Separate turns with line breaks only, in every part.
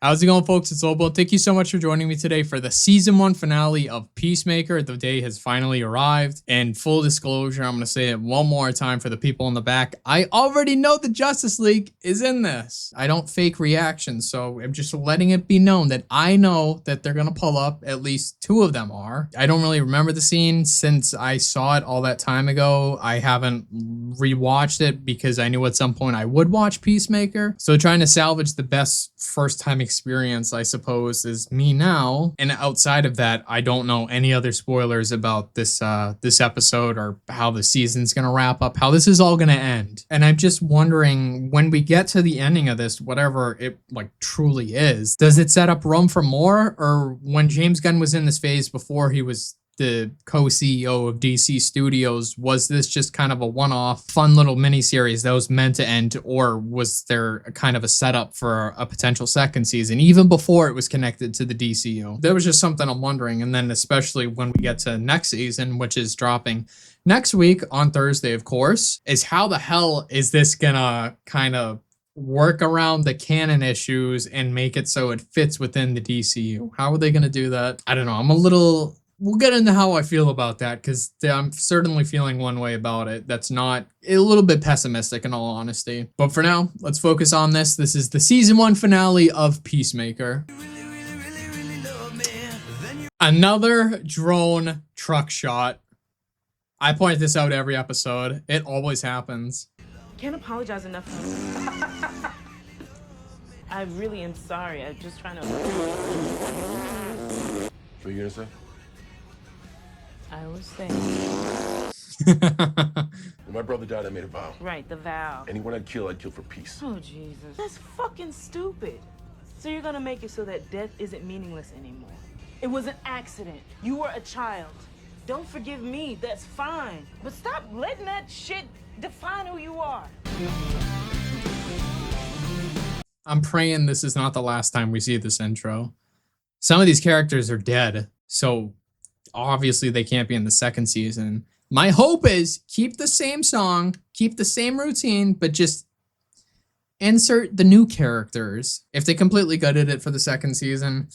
How's it going, folks? It's Lobo. Thank you so much for joining me today for the season 1 finale of Peacemaker. The day has finally arrived. And full disclosure, I'm going to say it one more time for the people in the back. I already know the Justice League is in this. I don't fake reactions, so I'm just letting it be known that I know that they're going to pull up. At least 2 of them are. I don't really remember the scene since I saw it all that time ago. I haven't rewatched it because I knew at some point I would watch Peacemaker. So trying to salvage the best first-time experience, I suppose, is me now. And outside of that, I don't know any other spoilers about this this episode or how the season's gonna wrap up, how this is all gonna end. And I'm just wondering, when we get to the ending of this, whatever it like truly is, does it set up room for more? Or when James Gunn was in this phase before he was the co-CEO of DC Studios, was this just kind of a one-off fun little miniseries that was meant to end, or was there a kind of a setup for a potential second season even before it was connected to the DCU? That was just something I'm wondering. And then especially when we get to next season, which is dropping next week on Thursday, of course, is how the hell is this gonna kind of work around the canon issues and make it so it fits within the DCU? How are they gonna do that? I don't know. We'll get into how I feel about that, because I'm certainly feeling one way about it. That's not a little bit pessimistic in all honesty. But for now, let's focus on this. This is the season 1 finale of Peacemaker. Another drone truck shot. I point this out every episode. It always happens.
Can't apologize enough. I really am sorry. I'm just trying to.
What are you gonna say?
I was saying.
When my brother died, I made a vow.
Right, the vow.
Anyone I'd kill for peace.
Oh, Jesus. That's fucking stupid. So you're gonna make it so that death isn't meaningless anymore. It was an accident. You were a child. Don't forgive me, that's fine. But stop letting that shit define who you are.
I'm praying this is not the last time we see this intro. Some of these characters are dead, so obviously they can't be in the second season. My hope is keep the same song, keep the same routine, but just insert the new characters. If they completely gutted it for the second season,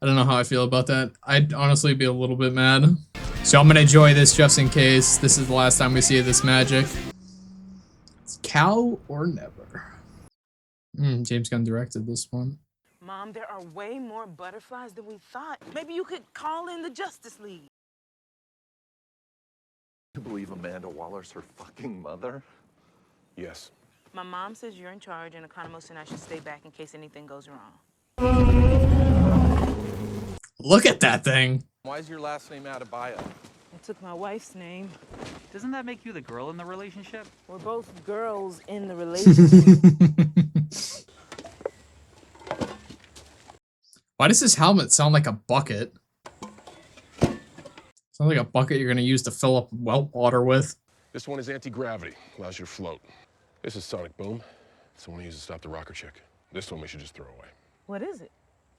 I don't know how I feel about that. I'd honestly be a little bit mad. So I'm gonna enjoy this just in case this is the last time we see this magic. It's Cal or never. James Gunn directed this one.
Mom, there are way more butterflies than we thought. Maybe you could call in the Justice League.
You believe Amanda Waller's her fucking mother?
Yes.
My mom says you're in charge and Economos and I should stay back in case anything goes wrong.
Look at that thing.
Why is your last name Adebayo?
I took my wife's name.
Doesn't that make you the girl in the relationship?
We're both girls in the relationship.
Why does this helmet sound like a bucket? Sounds like a bucket you're gonna use to fill up well water with.
This one is anti-gravity. Allows you to float. This is sonic boom. It's the one I use to stop the rocker chick. This one we should just throw away.
What is it?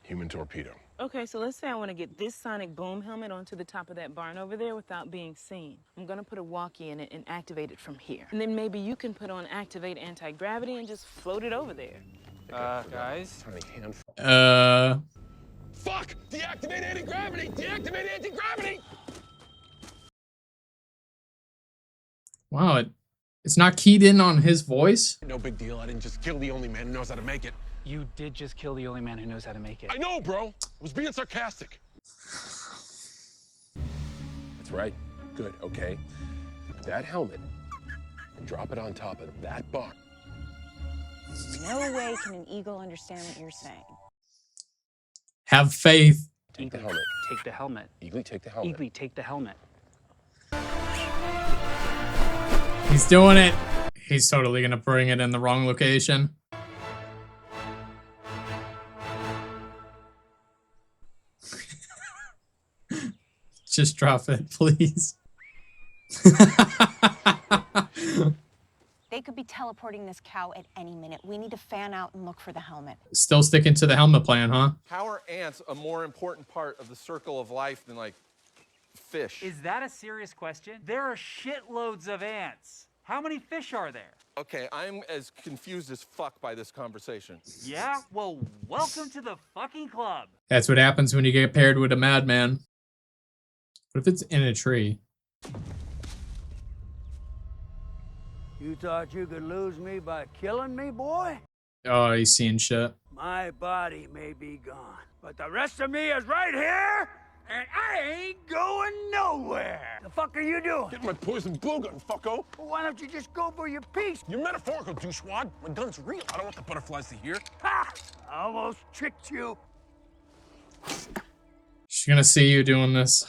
Human torpedo.
Okay, so let's say I want to get this sonic boom helmet onto the top of that barn over there without being seen. I'm gonna put a walkie in it and activate it from here. And then maybe you can put on activate anti-gravity and just float it over there.
Guys?
Tiny handful.
Fuck! Deactivate anti-gravity! Deactivate anti-gravity!
Wow, it's not keyed in on his voice.
No big deal. I didn't just kill the only man who knows how to make it.
You did just kill the only man who knows how to make it.
I know, bro. I was being sarcastic. That's right. Good, okay. That helmet, and drop it on top of that barn.
No way can an eagle understand what you're saying.
Have faith.
Take the
Eagly,
helmet.
take the helmet.
Eagly, take the helmet.
Eagly, take the helmet.
He's doing it. He's totally gonna bring it in the wrong location. Just drop it, please.
They could be teleporting this cow at any minute. We need to fan out and look for the helmet.
Still sticking to the helmet plan, huh?
How are ants a more important part of the circle of life than, like, fish?
Is that a serious question? There are shitloads of ants. How many fish are there?
Okay, I'm as confused as fuck by this conversation.
Yeah? Well, welcome to the fucking club.
That's what happens when you get paired with a madman. What if it's in a tree?
You thought you could lose me by killing me, boy?
Oh, he's seeing shit.
My body may be gone, but the rest of me is right here, and I ain't going nowhere. The fuck are you doing?
Get my poison blue gun, fucko.
Well, why don't you just go for your piece?
You're metaphorical, douchewad. My gun's real. I don't want the butterflies to hear.
Ha! I almost tricked you.
She's gonna see you doing this.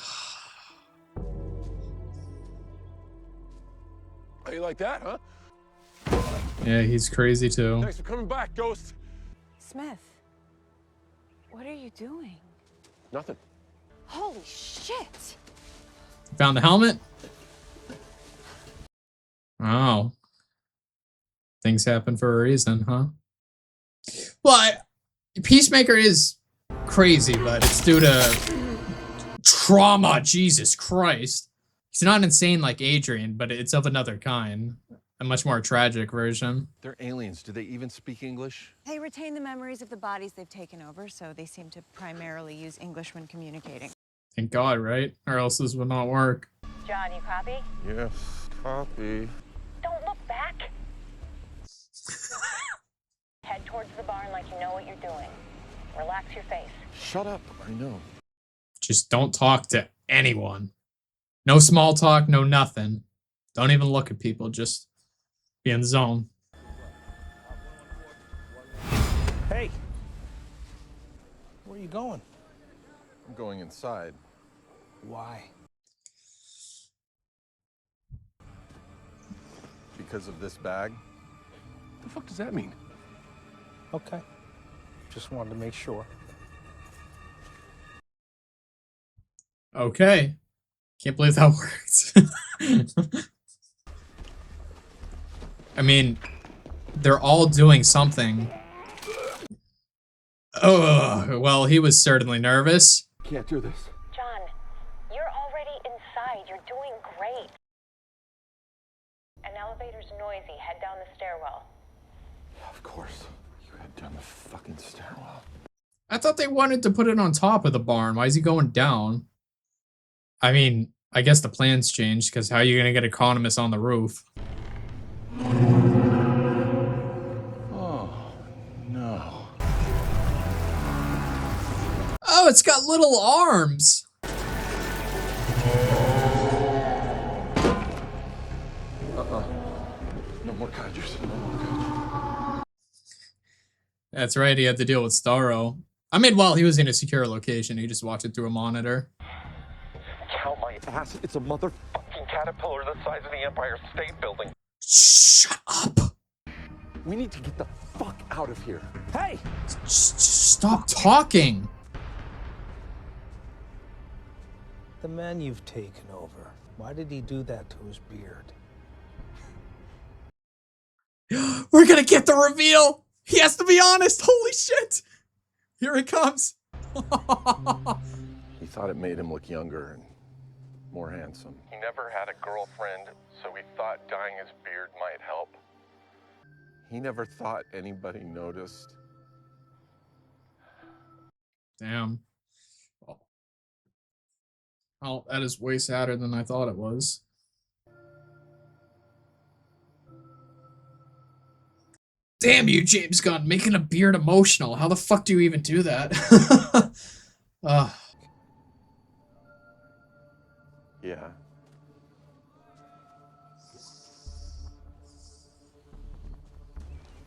How you like that, huh?
Yeah, he's crazy too.
Thanks for coming back, Ghost.
Smith, what are you doing?
Nothing.
Holy shit!
Found the helmet? Oh. Things happen for a reason, huh? Well, Peacemaker is crazy, but it's due to trauma. Jesus Christ. He's not insane like Adrian, but it's of another kind. A much more tragic version.
They're aliens. Do they even speak English?
They retain the memories of the bodies they've taken over, so they seem to primarily use English when communicating.
Thank God, right? Or else this would not work.
John, you copy?
Yes, copy.
Don't look back. Head towards the barn like you know what you're doing. Relax your face.
Shut up. I know.
Just don't talk to anyone. No small talk, no nothing. Don't even look at people, just be in the zone.
Hey, where are you going?
I'm going inside.
Why?
Because of this bag?
What the fuck does that mean?
Okay, just wanted to make sure.
Okay. Can't believe that worked. I mean, they're all doing something. Oh, well, he was certainly nervous.
Can't do this.
John, you're already inside. You're doing great. An elevator's noisy. Head down the stairwell.
Of course. You head down the fucking stairwell.
I thought they wanted to put it on top of the barn. Why is he going down? I mean, I guess the plans changed, because how are you going to get economists on the roof?
Oh, no.
Oh, it's got little arms.
No more kaijus. No more kaijus.
That's right, he had to deal with Starro. I mean, while he was in a secure location, he just watched it through a monitor.
Count my ass. It's a motherfucking caterpillar the size of the Empire State Building.
Shut up.
We need to get the fuck out of here.
Hey!
Just stop talking.
The man you've taken over, why did he do that to his beard?
We're gonna get the reveal. He has to be honest. Holy shit. Here it comes.
He thought it made him look younger and more handsome.
He never had a girlfriend, so he thought dyeing his beard might help. He never thought anybody noticed.
Damn. Oh, that is way sadder than I thought it was. Damn you, James Gunn, making a beard emotional. How the fuck do you even do that?
Yeah.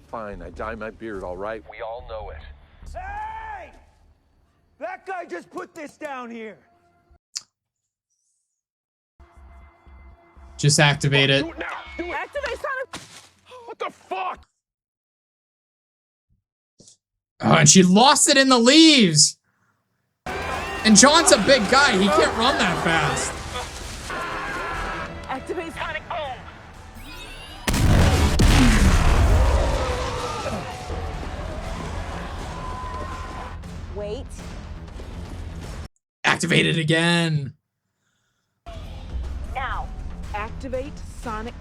Fine, I dye my beard, all right? We all know it.
Hey! That guy just put this down here.
Just activate it.
Do it now! Do it!
Activate Sonic.
What the fuck?
Oh, and she lost it in the leaves. And John's a big guy. He can't run that fast.
Activate Sonic Boom.
Wait.
Activate it again.
Now.
Activate Sonic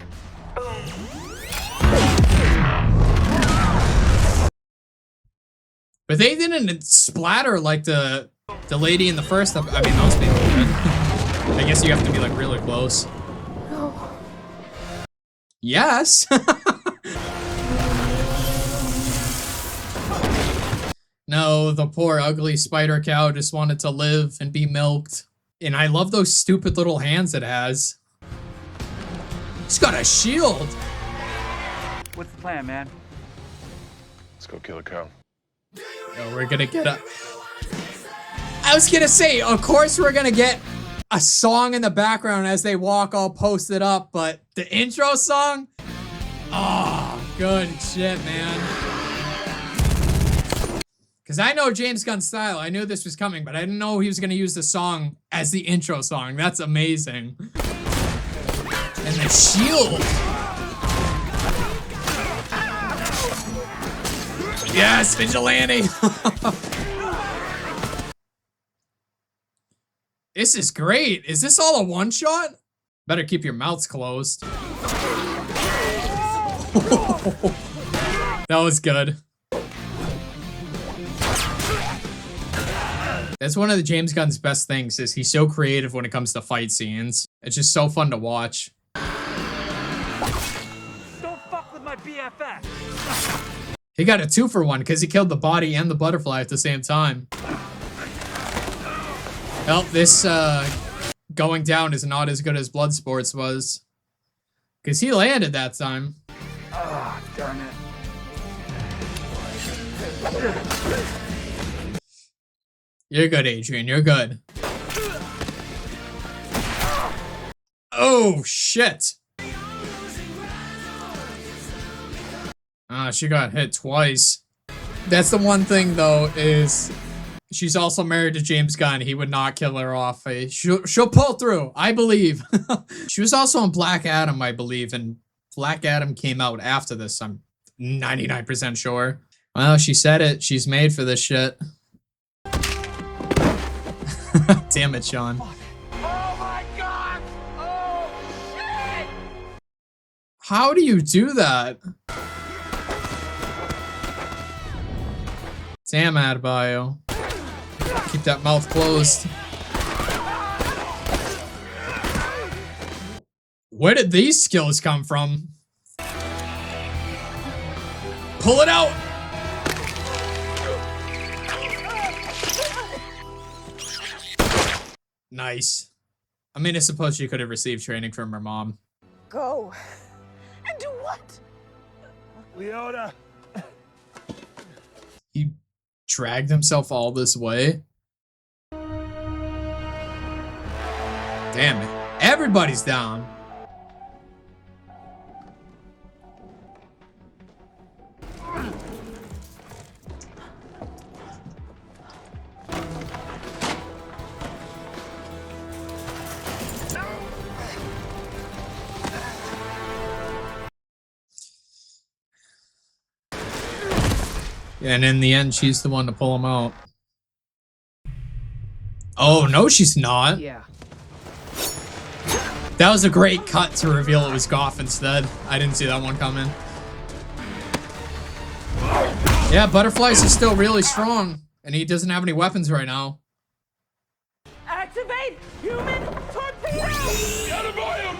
But they didn't splatter like the lady in the first episode. I mean, those people did. I guess you have to be like really close.
No.
Yes. No, the poor ugly spider cow just wanted to live and be milked. And I love those stupid little hands it has. It's got a shield.
What's the plan, man?
Let's go kill a cow.
Oh, we're gonna get a... I was gonna say, of course we're gonna get a song in the background as they walk all posted up, but the intro song? Oh, good shit, man. Because I know James Gunn's style. I knew this was coming, but I didn't know he was gonna use the song as the intro song. That's amazing. And the shield. Yes, vigilante. This is great. Is this all a one shot? Better keep your mouths closed. That was good. That's one of the James Gunn's best things, is he's so creative when it comes to fight scenes. It's just so fun to watch.
Don't fuck with my BFF.
He got a 2-for-1 because he killed the body and the butterfly at the same time. Well, this going down is not as good as Bloodsports was. Because he landed that time.
Ah, darn it.
You're good, Adrian. You're good. Oh, shit. Ah, she got hit twice. That's the one thing, though, is she's also married to James Gunn. He would not kill her off. She'll pull through, I believe. She was also on Black Adam, I believe, and Black Adam came out after this, I'm 99% sure. Well, she said it. She's made for this shit. Damn it, Sean.
Oh my god! Oh shit!
How do you do that? Damn, Adebayo. Keep that mouth closed. Where did these skills come from? Pull it out! Nice. I mean, I suppose she could have received training from her mom.
Go. And do what?
Leota!
He dragged himself all this way. Damn it. Everybody's down. And in the end, she's the one to pull him out. Oh, no, she's not.
Yeah.
That was a great cut to reveal it was Goff instead. I didn't see that one coming. Yeah, Butterflies is still really strong, and he doesn't have any weapons right now.
Activate human torpedo!
Adebayo,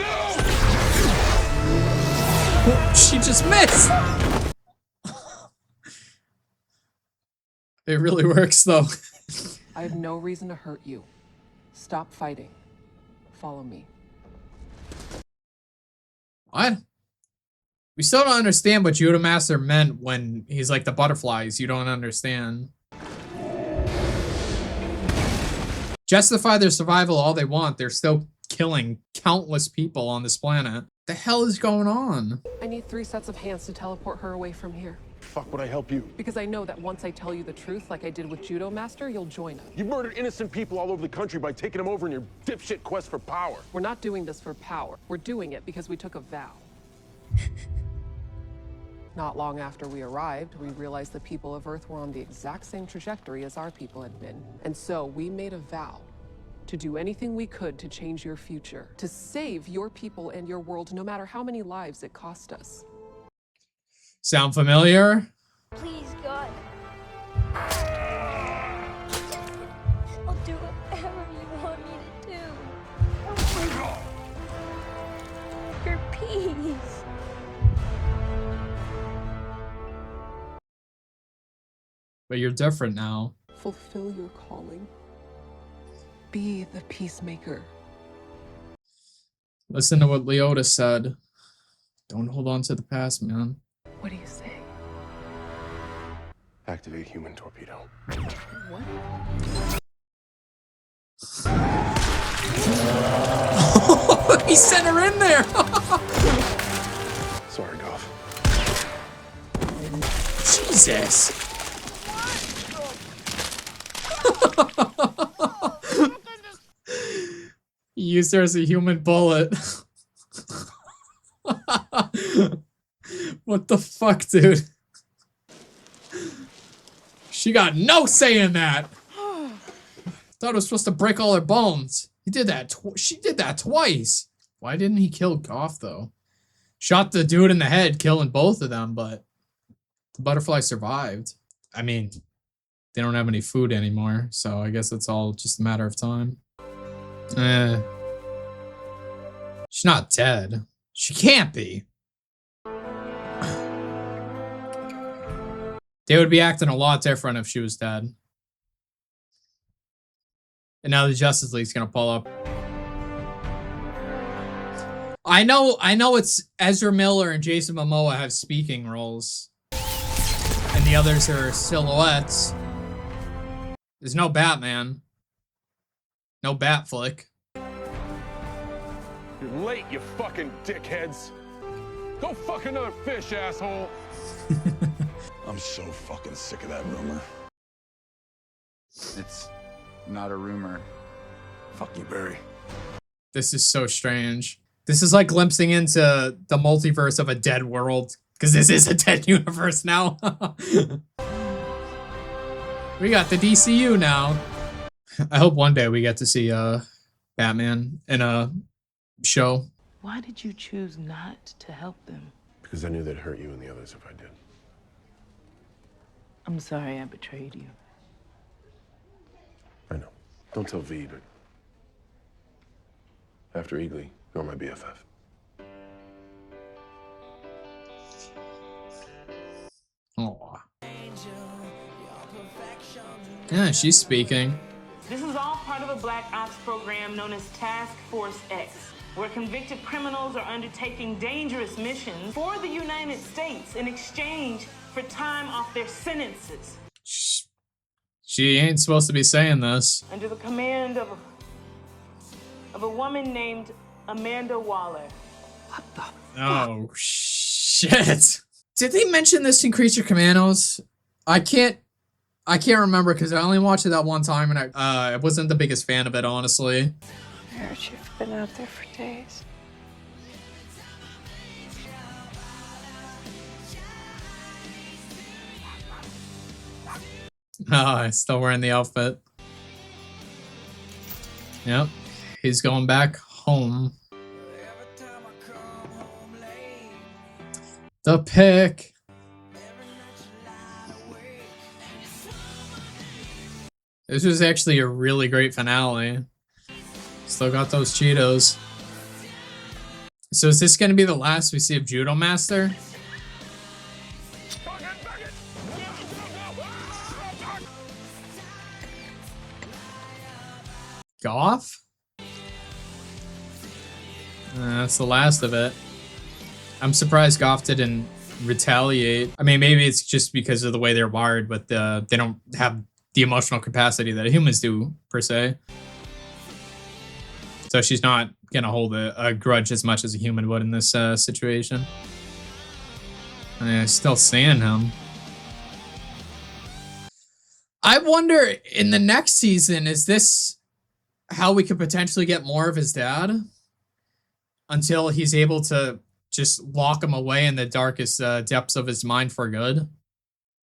no!
She just missed! It really works, though.
I have no reason to hurt you. Stop fighting. Follow me.
What? We still don't understand what Judo Master meant when he's like the butterflies. You don't understand. Justify their survival all they want. They're still killing countless people on this planet. The hell is going on?
I need 3 sets of hands to teleport her away from here.
Fuck would I help you?
Because I know that once I tell you the truth, like I did with Judo Master, you'll join us.
You murdered innocent people all over the country by taking them over in your dipshit quest for power.
We're not doing this for power. We're doing it because we took a vow. Not long after we arrived, we realized the people of Earth were on the exact same trajectory as our people had been. And so we made a vow to do anything we could to change your future, to save your people and your world, no matter how many lives it cost us.
Sound familiar?
Please, God. I'll do whatever you want me to do. Your peace.
But you're different now.
Fulfill your calling. Be the peacemaker.
Listen to what Leota said. Don't hold on to the past, man.
What do you say?
Activate human torpedo.
What?
He sent her in there.
Sorry, Goff.
Jesus. He used her as a human bullet. What the fuck, dude? She got no say in that. Thought it was supposed to break all her bones. He did that. She did that twice. Why didn't he kill Goff though? Shot the dude in the head, killing both of them, but the butterfly survived. I mean, they don't have any food anymore, so I guess it's all just a matter of time. She's not dead. She can't be. They would be acting a lot different if she was dead. And now the Justice League's gonna pull up. I know it's Ezra Miller and Jason Momoa have speaking roles. And the others are silhouettes. There's no Batman. No Batflick.
You're late, you fucking dickheads. Go fuck another fish, asshole.
I'm so fucking sick of that rumor.
It's not a rumor.
Fuck you, Barry.
This is so strange. This is like glimpsing into the multiverse of a dead world. Because this is a dead universe now. We got the DCU now. I hope one day we get to see Batman in a show.
Why did you choose not to help them?
Because I knew they'd hurt you and the others if I did.
I'm sorry I betrayed you.
I know. Don't tell V, but after Eagly, you're my BFF.
Aw. Yeah, she's speaking.
This is all part of a Black Ops program known as Task Force X, where convicted criminals are undertaking dangerous missions for the United States in exchange for time off their sentences.
She ain't supposed to be saying this.
Under the command of a woman named Amanda Waller.
What the fuck?
Oh, shit. Did they mention this in Creature Commandos? I can't remember because I only watched it that one time and I wasn't the biggest fan of it, honestly.
I heard you've been out there for days.
Oh, he's still wearing the outfit. Yep. He's going back home. The pick. This was actually a really great finale. Still got those Cheetos. So is this going to be the last we see of Judo Master? Goff? That's the last of it. I'm surprised Goff didn't retaliate. I mean, maybe it's just because of the way they're wired, but they don't have the emotional capacity that humans do, per se. So she's not going to hold a grudge as much as a human would in this situation. I'm still seeing him. I wonder, in the next season, is this how we could potentially get more of his dad? Until he's able to just lock him away in the darkest depths of his mind for good.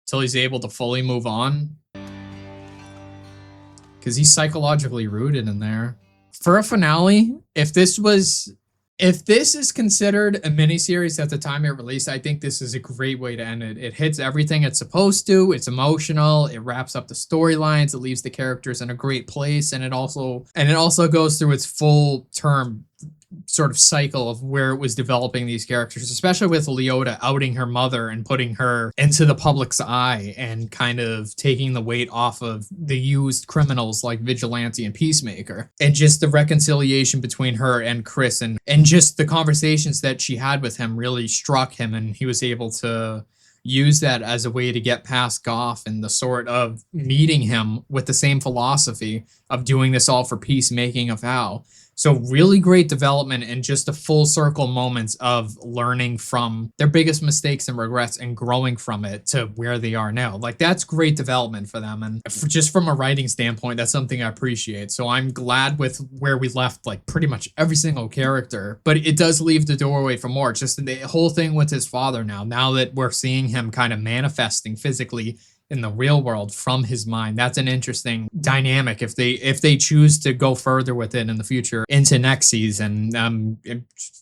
Till he's able to fully move on. because he's psychologically rooted in there. For a finale, if this is considered a miniseries at the time it released, I think this is a great way to end it. It hits everything it's supposed to. It's emotional. It wraps up the storylines. It leaves the characters in a great place, and it also goes through its full term sort of cycle of where it was developing these characters, especially with Leota outing her mother and putting her into the public's eye and kind of taking the weight off of the used criminals like Vigilante and Peacemaker. And just the reconciliation between her and Chris and just the conversations that she had with him really struck him, and he was able to use that as a way to get past Goff and the sort of meeting him with the same philosophy of doing this all for peacemaking of how. So really great development and just a full circle moments of learning from their biggest mistakes and regrets and growing from it to where they are now. Like, that's great development for them. And just from a writing standpoint, that's something I appreciate. So I'm glad with where we left, like, pretty much every single character, but it does leave the doorway for more. Just the whole thing with his father now that we're seeing him kind of manifesting physically in the real world from his mind. That's an interesting dynamic if they choose to go further with it in the future into next season. I'm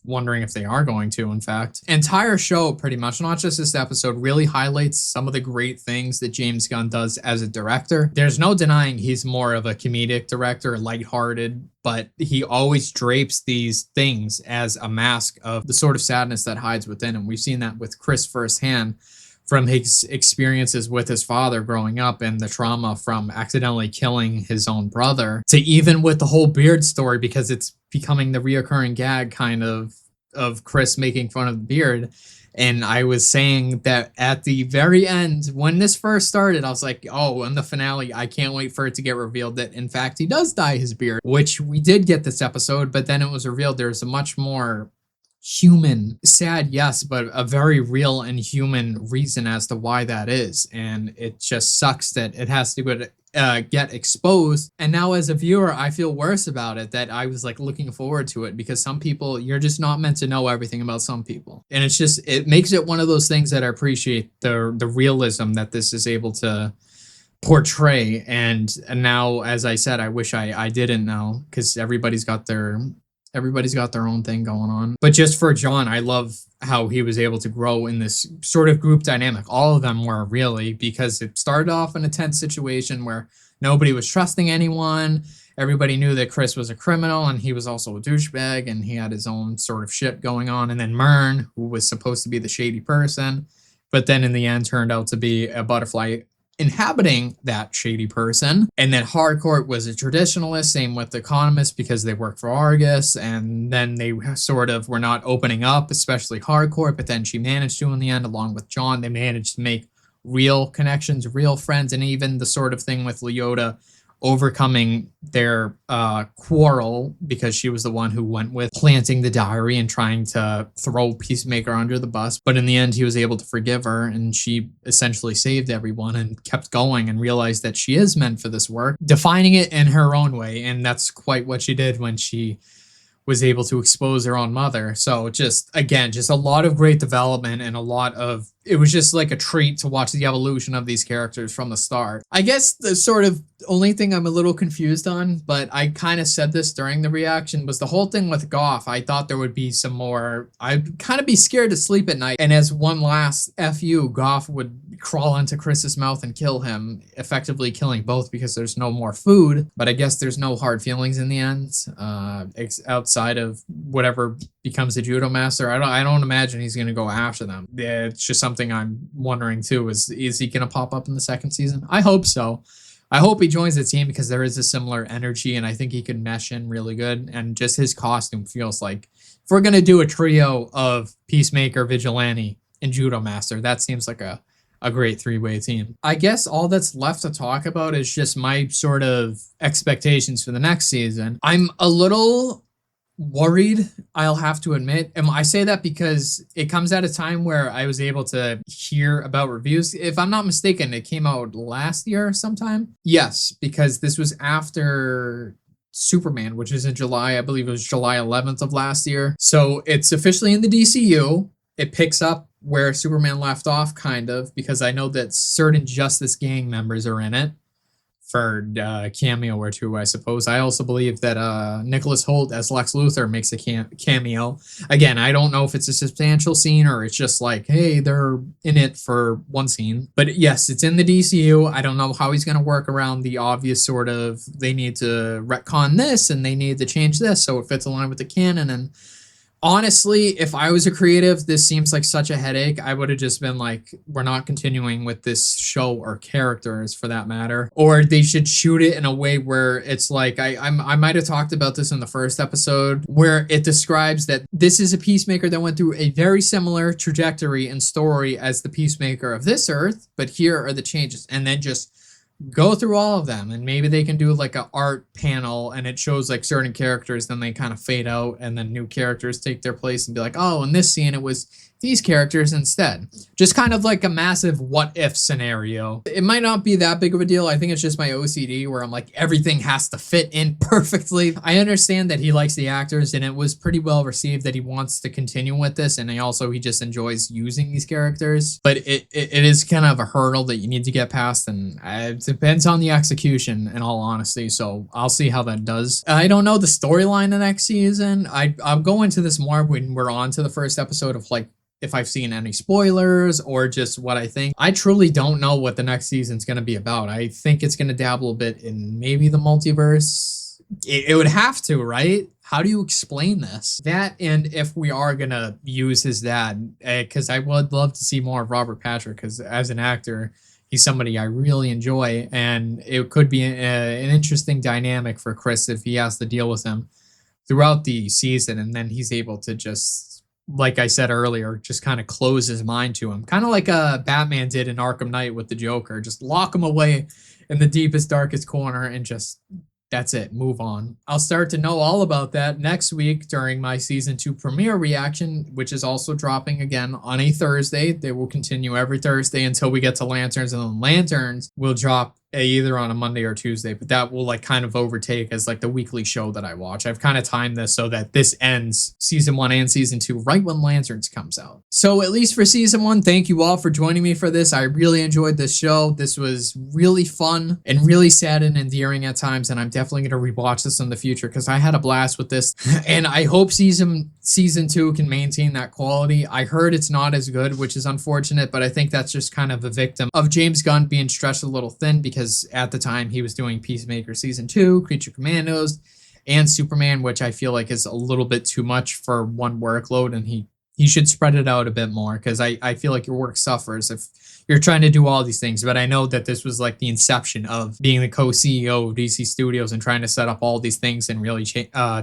wondering if they are going to, in fact. Entire show, pretty much, not just this episode, really highlights some of the great things that James Gunn does as a director. There's no denying he's more of a comedic director, lighthearted, but he always drapes these things as a mask of the sort of sadness that hides within him. We've seen that with Chris firsthand, from his experiences with his father growing up and the trauma from accidentally killing his own brother, to even with the whole beard story, because it's becoming the reoccurring gag kind of Chris making fun of the beard. And I was saying that at the very end, when this first started, I was like, oh, in the finale, I can't wait for it to get revealed that, in fact, he does dye his beard, which we did get this episode, but then it was revealed there's a much more human, sad, yes, but a very real and human reason as to why that is. And it just sucks that it has to get exposed. And now as a viewer, I feel worse about it, that I was like looking forward to it, because some people, you're just not meant to know everything about some people. And it's just, it makes it one of those things that I appreciate the realism that this is able to portray. And now, as I said, I wish I didn't know, because everybody's got their own thing going on. But just for John, I love how he was able to grow in this sort of group dynamic. All of them were, really, because it started off in a tense situation where nobody was trusting anyone. Everybody knew that Chris was a criminal and he was also a douchebag and he had his own sort of shit going on. And then Myrn, who was supposed to be the shady person, but then in the end turned out to be a butterfly inhabiting that shady person. And then Harcourt was a traditionalist, same with the Economist, because they work for Argus, and then they sort of were not opening up, especially Harcourt, but then she managed to in the end, along with John. They managed to make real connections, real friends, and even the sort of thing with Leota overcoming their quarrel, because she was the one who went with planting the diary and trying to throw Peacemaker under the bus. But in the end, he was able to forgive her, and she essentially saved everyone and kept going and realized that she is meant for this work, defining it in her own way. And that's quite what she did when she was able to expose her own mother. So just, again, just a lot of great development and it was just like a treat to watch the evolution of these characters from the start. I guess the sort of only thing I'm a little confused on, but I kind of said this during the reaction, was the whole thing with Goff. I thought there would be some more, I'd kind of be scared to sleep at night, and as one last FU, Goff would crawl into Chris's mouth and kill him, effectively killing both because there's no more food. But I guess there's no hard feelings in the end, outside of whatever becomes a judo master. I don't imagine he's going to go after them. It's just something I'm wondering too, is he going to pop up in the second season? I hope so. I hope he joins the team, because there is a similar energy and I think he could mesh in really good. And just his costume feels like, if we're going to do a trio of Peacemaker, Vigilante, and Judo Master, that seems like a great three-way team. I guess all that's left to talk about is just my sort of expectations for the next season. I'm a little worried, I'll have to admit. And I say that because it comes at a time where I was able to hear about reviews. If I'm not mistaken, it came out last year sometime. Yes, because this was after Superman, which is in July. I believe it was July 11th of last year. So it's officially in the DCU. It picks up where Superman left off, kind of, because I know that certain Justice Gang members are in it for a cameo or two, I suppose. I also believe that Nicholas Hoult as Lex Luthor makes a cameo. Again, I don't know if it's a substantial scene or it's just like, hey, they're in it for one scene. But yes, it's in the DCU. I don't know how he's going to work around the obvious sort of, they need to retcon this and they need to change this so it fits along with the canon. And honestly, if I was a creative, this seems like such a headache. I would have just been like, we're not continuing with this show or characters for that matter. Or they should shoot it in a way where it's like, I might have talked about this in the first episode, where it describes that this is a Peacemaker that went through a very similar trajectory and story as the Peacemaker of this Earth, but here are the changes. And then just go through all of them, and maybe they can do like a art panel and it shows like certain characters, then they kind of fade out and then new characters take their place and be like, oh, in this scene it was these characters instead. Just kind of like a massive what if scenario. It might not be that big of a deal. I think it's just my OCD where I'm like, everything has to fit in perfectly. I understand that he likes the actors and it was pretty well received that he wants to continue with this, and he just enjoys using these characters. But it is kind of a hurdle that you need to get past, and it depends on the execution in all honesty. So I'll see how that does. I don't know the storyline the next season. I'll go into this more when we're on to the first episode of like if I've seen any spoilers or just what I think. I truly don't know what the next season's going to be about. I think it's going to dabble a bit in maybe the multiverse. It would have to, right? How do you explain this? That, and if we are going to use his dad, because I would love to see more of Robert Patrick, because as an actor, he's somebody I really enjoy, and it could be an interesting dynamic for Chris if he has to deal with him throughout the season, and then he's able to just, like I said earlier, just kind of close his mind to him. Kind of like Batman did in Arkham Knight with the Joker. Just lock him away in the deepest, darkest corner and just, that's it, move on. I'll start to know all about that next week during my season 2 premiere reaction, which is also dropping again on a Thursday. They will continue every Thursday until we get to Lanterns, and then Lanterns will drop either on a Monday or Tuesday, but that will like kind of overtake as like the weekly show that I watch. I've kind of timed this so that this ends season 1 and season 2 right when Lanterns comes out. So at least for season 1, thank you all for joining me for this. I really enjoyed this show. This was really fun and really sad and endearing at times, and I'm definitely going to rewatch this in the future because I had a blast with this. And I hope season 2 can maintain that quality. I heard it's not as good, which is unfortunate, but I think that's just kind of a victim of James Gunn being stretched a little thin, because at the time he was doing Peacemaker season 2, Creature Commandos, and Superman, which I feel like is a little bit too much for one workload, and he should spread it out a bit more, because I feel like your work suffers if you're trying to do all these things. But I know that this was like the inception of being the co-CEO of DC Studios and trying to set up all these things and really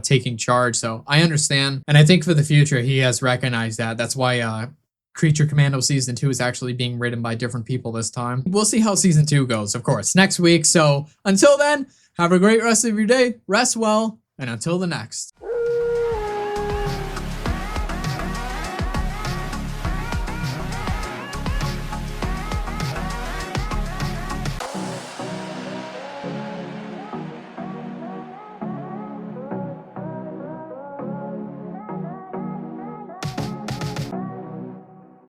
taking charge. So I understand, and I think for the future he has recognized that. That's why Creature Commando season 2 is actually being written by different people this time. We'll see how season 2 goes, of course, next week. So until then, have a great rest of your day, rest well, and until the next.